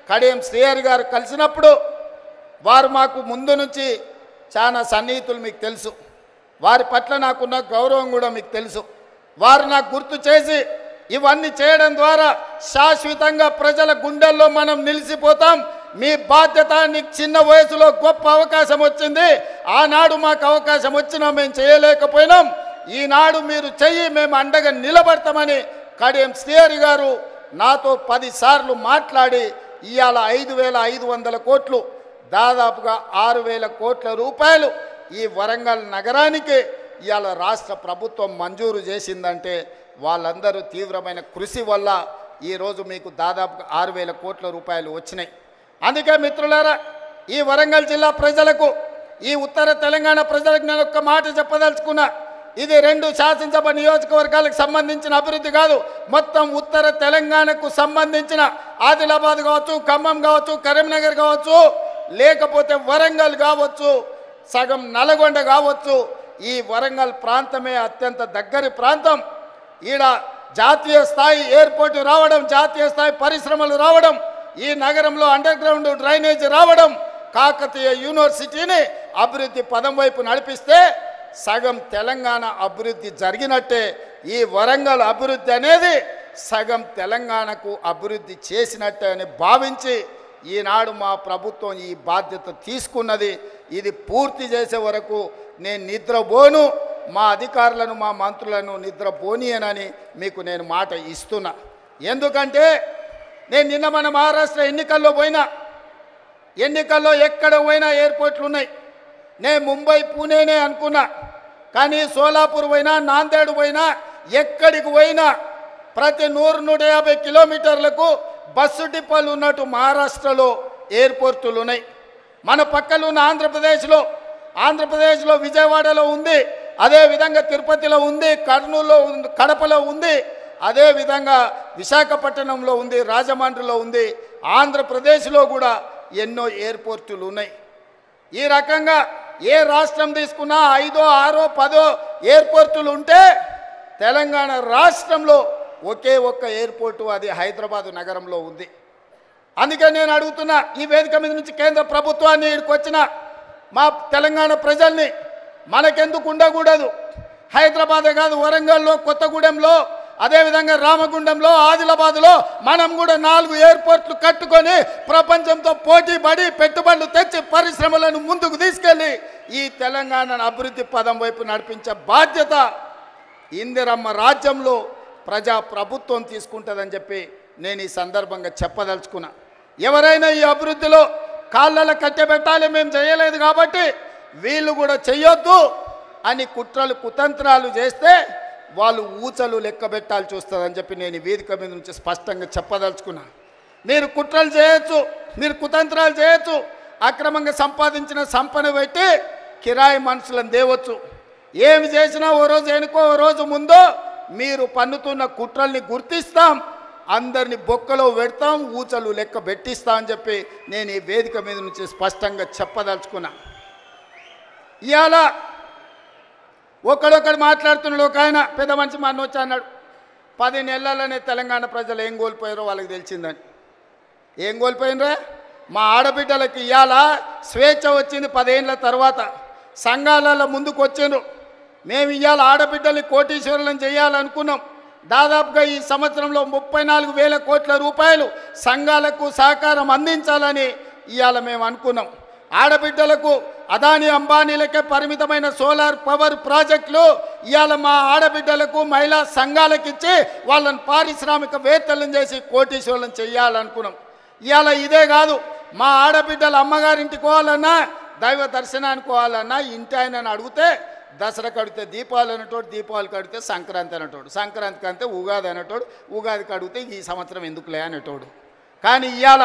కడియం శ్రీహరి గారు కలిసినప్పుడు వారు మాకు ముందు నుంచి చాలా సన్నిహితులు, మీకు తెలుసు. వారి పట్ల నాకున్న గౌరవం కూడా మీకు తెలుసు. వారు నాకు గుర్తు చేసి ఇవన్నీ చేయడం ద్వారా శాశ్వతంగా ప్రజల గుండెల్లో మనం నిలిచిపోతాం. మీ బాధ్యత, నీకు చిన్న వయసులో గొప్ప అవకాశం వచ్చింది. ఆనాడు మాకు అవకాశం వచ్చినా మేము చేయలేకపోయినాం. ఈనాడు మీరు చెయ్యి, మేము అండగా నిలబడతామని కడియం శ్రీహరి గారు నాతో 10 సార్లు మాట్లాడి ఇవాళ 5,500 కోట్లు, దాదాపుగా 6,000 కోట్ల రూపాయలు ఈ వరంగల్ నగరానికి ఇవాళ రాష్ట్ర ప్రభుత్వం మంజూరు చేసిందంటే వాళ్ళందరూ తీవ్రమైన కృషి వల్ల ఈరోజు మీకు దాదాపుగా 6,000 కోట్ల రూపాయలు వచ్చినాయి. అందుకే మిత్రులారా, ఈ వరంగల్ జిల్లా ప్రజలకు, ఈ ఉత్తర తెలంగాణ ప్రజలకు నేను ఒక్క మాట చెప్పదలుచుకున్నా. ఇది 2 శాసనసభ నియోజకవర్గాలకు సంబంధించిన అభివృద్ధి కాదు, మొత్తం ఉత్తర తెలంగాణకు సంబంధించిన ఆదిలాబాద్ కావచ్చు, ఖమ్మం కావచ్చు, కరీంనగర్ కావచ్చు, లేకపోతే వరంగల్ కావచ్చు, సగం నల్గొండ కావచ్చు. ఈ వరంగల్ ప్రాంతమే అత్యంత దగ్గరి ప్రాంతం. ఈడ జాతీయ స్థాయి ఎయిర్పోర్టు రావడం, జాతీయ స్థాయి పరిశ్రమలు రావడం, ఈ నగరంలో అండర్ గ్రౌండ్ డ్రైనేజ్ రావడం, కాకతీయ యూనివర్సిటీని అభివృద్ధి పదం వైపు నడిపిస్తే సగం తెలంగాణ అభివృద్ధి జరిగినట్టే. ఈ వరంగల్ అభివృద్ధి అనేది సగం తెలంగాణకు అభివృద్ధి చేసినట్టే అని భావించి ఈనాడు మా ప్రభుత్వం ఈ బాధ్యత తీసుకున్నది. ఇది పూర్తి చేసే వరకు నేను నిద్రపోను, మా అధికారులను, మా మంత్రులను నిద్రపోనీయనని మీకు నేను మాట ఇస్తున్నా. ఎందుకంటే నేను నిన్న మన మహారాష్ట్ర ఎన్నికల్లో పోయినా, ఎన్నికల్లో ఎక్కడ పోయినా ఎయిర్పోర్ట్లు ఉన్నాయి. నేను ముంబై, పూణేనే అనుకున్నా, కానీ సోలాపూర్ పోయినా, నాందేడ్ పోయినా, ఎక్కడికి పోయినా ప్రతి 100-150 కిలోమీటర్లకు బస్సు డిపోలు ఉన్నట్టు మహారాష్ట్రలో ఎయిర్పోర్టులు ఉన్నాయి. మన పక్కన ఉన్న ఆంధ్రప్రదేశ్లో విజయవాడలో ఉంది, అదేవిధంగా తిరుపతిలో ఉంది, కర్నూలులో ఉంది, కడపలో ఉంది, అదేవిధంగా విశాఖపట్నంలో ఉంది, రాజమండ్రిలో ఉంది. ఆంధ్రప్రదేశ్లో కూడా ఎన్నో ఎయిర్పోర్టులు ఉన్నాయి. ఈ రకంగా ఏ రాష్ట్రం తీసుకున్నా 5, 6, 10 ఎయిర్పోర్టులు ఉంటే తెలంగాణ రాష్ట్రంలో ఒకే ఒక్క ఎయిర్పోర్టు, అది హైదరాబాదు నగరంలో ఉంది. అందుకే నేను అడుగుతున్నా, ఈ వేదిక మీద నుంచి కేంద్ర ప్రభుత్వాన్ని, ఇక్కడికి వచ్చిన మా తెలంగాణ ప్రజల్ని, మనకెందుకు ఉండకూడదు? హైదరాబాదే కాదు, వరంగల్లో, కొత్తగూడెంలో, అదేవిధంగా రామగుండంలో, ఆదిలాబాద్లో మనం కూడా 4 ఎయిర్పోర్ట్లు కట్టుకొని ప్రపంచంతో పోటీ పడి పెట్టుబడులు తెచ్చి పరిశ్రమలను ముందుకు తీసుకెళ్ళి ఈ తెలంగాణను అభివృద్ధి పదం వైపు నడిపించే బాధ్యత ఇందిరమ్మ రాజ్యంలో ప్రజా ప్రభుత్వం తీసుకుంటుందని చెప్పి నేను ఈ సందర్భంగా చెప్పదలుచుకున్నా. ఎవరైనా ఈ అభివృద్ధిలో కాళ్ళలో కట్టెబెట్టాలి, మేము చేయలేదు కాబట్టి వీళ్ళు కూడా చెయ్యొద్దు అని కుట్రలు కుతంత్రాలు చేస్తే వాళ్ళు ఊచలు లెక్క పెట్టాల్సి వస్తుందని చెప్పి నేను ఈ వేదిక మీద నుంచి స్పష్టంగా చెప్పదలుచుకున్నాను. మీరు కుట్రలు చేయొచ్చు, మీరు కుతంత్రాలు చేయొచ్చు, అక్రమంగా సంపాదించిన సంపద పెట్టి కిరాయి మనుషులను తేవచ్చు. ఏమి చేసినా ఓ రోజు వెనుకో ఓ రోజు ముందో మీరు పన్నుతున్న కుట్రల్ని గుర్తిస్తాం, అందరిని బొక్కలో పెడతాం, ఊచలు లెక్క పెట్టిస్తా అని చెప్పి నేను ఈ వేదిక మీద నుంచి స్పష్టంగా చెప్పదలుచుకున్నా. ఇవాళ ఒకడొకడు మాట్లాడుతున్నాడు. ఒక ఆయన పెద్ద మనిషి మా వచ్చి అన్నాడు, 10 నెలలనే తెలంగాణ ప్రజలు ఏం కోల్పోయారో వాళ్ళకి తెలిసిందని. ఏం కోల్పోయినరా? మా ఆడబిడ్డలకి ఇవాళ స్వేచ్ఛ వచ్చింది 10 ఏళ్ళ తర్వాత. సంఘాలలో ముందుకు వచ్చిండ్రు. మేము ఇవాళ ఆడబిడ్డల్ని కోటీశ్వరులను చేయాలనుకున్నాం. దాదాపుగా ఈ సంవత్సరంలో 34,000 కోట్ల రూపాయలు సంఘాలకు సహకారం అందించాలని ఇవాళ మేము అనుకున్నాం. ఆడబిడ్డలకు అదాని అంబానీలకే పరిమితమైన సోలార్ పవర్ ప్రాజెక్టులు ఇవాళ మా ఆడబిడ్డలకు, మహిళా సంఘాలకు ఇచ్చి వాళ్ళని పారిశ్రామికవేత్తలను చేసి కోటీశ్వరులను చేయాలనుకున్నాం. ఇవాళ ఇదే కాదు, మా ఆడబిడ్డలు అమ్మగారింటికి పోవాలన్నా, దైవ దర్శనానికి పోవాలన్నా ఇంటి ఆయనని అడిగితే దసరా కడితే దీపావళి అనేటోడు, దీపావళి కడితే సంక్రాంతి అనేటోడు, సంక్రాంతికి అంతే ఉగాది అనేటోడు, ఉగాదికి అడిగితే ఈ సంవత్సరం ఎందుకులే అనేటోడు. కానీ ఇవాళ